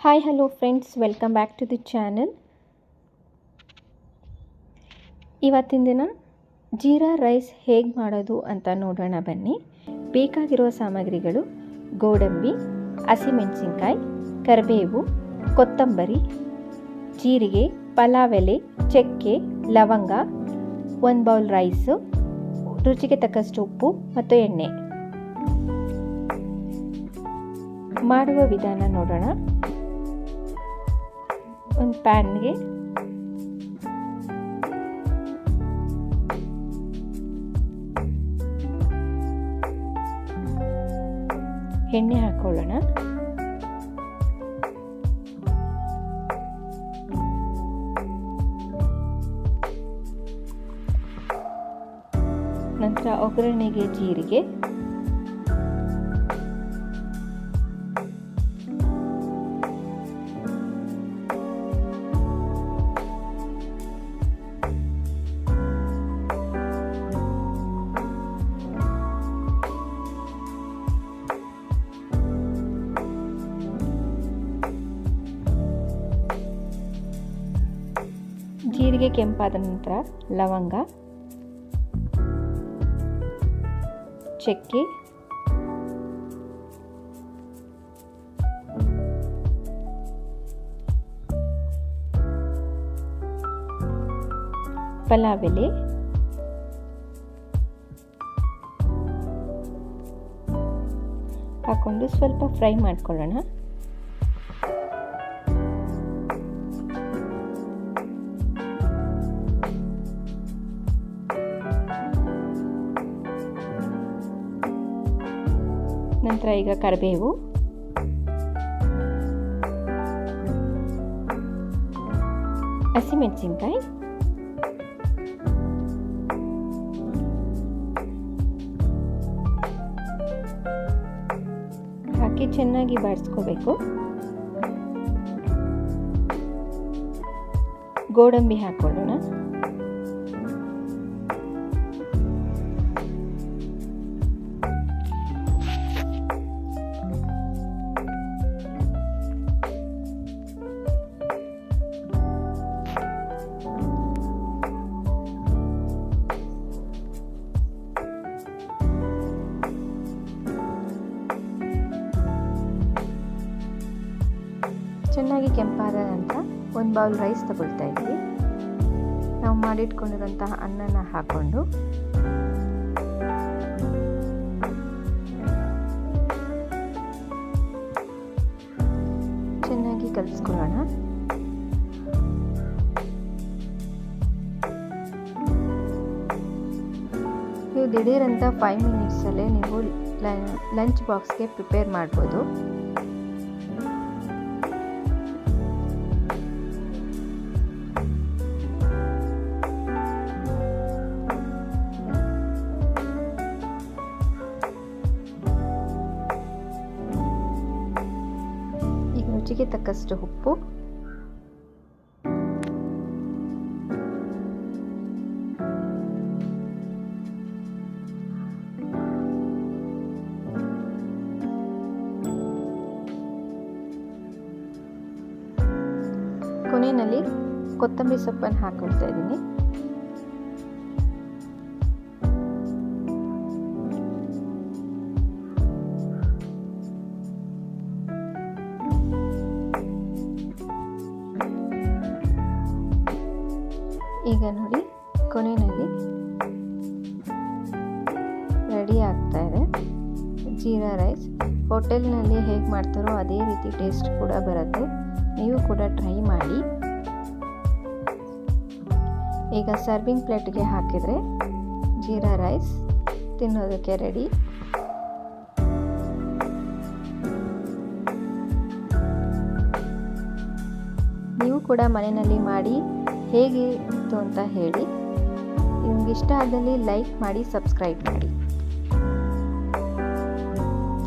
Hi hello friends, welcome back to the channel. ಇವತ್ತಿನ ದಿನ jeera rice ಹೇಗೆ ಮಾಡೋದು ಅಂತ ನೋಡೋಣ ಬನ್ನಿ. ಬೇಕಾಗಿರುವ ಸಾಮಗ್ರಿಗಳು: ಗೋಡಂಬಿ, ಹಸಿಮೆಣಸಿನ್ಕಾಯಿ, ಕರಿಬೇವು, ಕೊತ್ತಂಬರಿ, ಜೀರಿಗೆ, ಪಲಾವ್ ಎಲೆ, ಚಕ್ಕೆ, ಲವಂಗ, 1 ಬೌಲ್ ರೈಸು, ರುಚಿಗೆ ತಕ್ಕಷ್ಟು ಉಪ್ಪು ಮತ್ತು ಎಣ್ಣೆ. ಮಾಡುವ ವಿಧಾನ ನೋಡೋಣ. ಒಂದು ಪ್ಯಾನ್ಗೆ ಎಣ್ಣೆ ಹಾಕೊಳ್ಳೋಣ. ನಂತರ ಒಗ್ಗರಣೆಗೆ ಜೀರಿಗೆ, ಜೀರಿಗೆ ಕೆಂಪಾದ ನಂತರ ಲವಂಗ, ಚಕ್ಕೆ, ಪಲಾವ್ ಎಲೆ, ಹಾಕೊಂಡು ಸ್ವಲ್ಪ ಫ್ರೈ ಮಾಡ್ಕೊಳ್ಳೋಣ. ನಂತರ ಈಗ ಕರಿಬೇವು, ಹಸಿಮೆಣಸಿನ್ಕಾಯಿ, ಹಾಕಿ ಚೆನ್ನಾಗಿ ಬಾಡಿಸ್ಕೋಬೇಕು. ಗೋಡಂಬಿ ಹಾಕೊಳ್ಳೋಣ. ಚೆನ್ನಾಗಿ ಕೆಂಪಾದ ನಂತರ 1 ಬೌಲ್ ರೈಸ್ ತಗೊಳ್ತಾ ಇದ್ವಿ. ನಾವು ಮಾಡಿಟ್ಕೊಂಡಿರುವಂತಹ ಅನ್ನನ ಹಾಕೊಂಡು ಚೆನ್ನಾಗಿ ಕಲಿಸ್ಕೊಳ್ಳೋಣ. ನೀವು ದಿಢೀರಂತ 5 ಮಿನಿಟ್ಸಲ್ಲೇ ನೀವು ಲಂಚ್ ಬಾಕ್ಸ್ಗೆ ಪ್ರಿಪೇರ್ ಮಾಡ್ಬೋದು. ರುಚಿಗೆ ತಕ್ಕಷ್ಟು ಉಪ್ಪು, ಕೊನೆಯಲ್ಲಿ ಕೊತ್ತಂಬರಿ ಸೊಪ್ಪನ್ನು ಹಾಕೊಳ್ತಾ ಇದ್ದೀನಿ. ಈಗ ನೋಡಿ, ಕೊನೆಯಲ್ಲಿ ರೆಡಿ ಆಗ್ತಾ ಇದೆ ಜೀರಾ ರೈಸ್. ಹೋಟೆಲ್ನಲ್ಲಿ ಹೇಗೆ ಮಾಡ್ತಾರೋ ಅದೇ ರೀತಿ ಟೇಸ್ಟ್ ಕೂಡ ಬರುತ್ತೆ. ನೀವು ಕೂಡ ಟ್ರೈ ಮಾಡಿ. ಈಗ ಸರ್ವಿಂಗ್ ಪ್ಲೇಟ್ಗೆ ಹಾಕಿದರೆ ಜೀರಾ ರೈಸ್ ತಿನ್ನೋದಕ್ಕೆ ರೆಡಿ. ನೀವು ಕೂಡ ಮನೆಯಲ್ಲಿ ಮಾಡಿ ಹೇಗೆ ಇತ್ತು ಅಂತ ಹೇಳಿ. ನಿಮ್ಗೆ ಇಷ್ಟ ಆದಲ್ಲಿ ಲೈಕ್ ಮಾಡಿ, ಸಬ್ಸ್ಕ್ರೈಬ್ ಮಾಡಿ.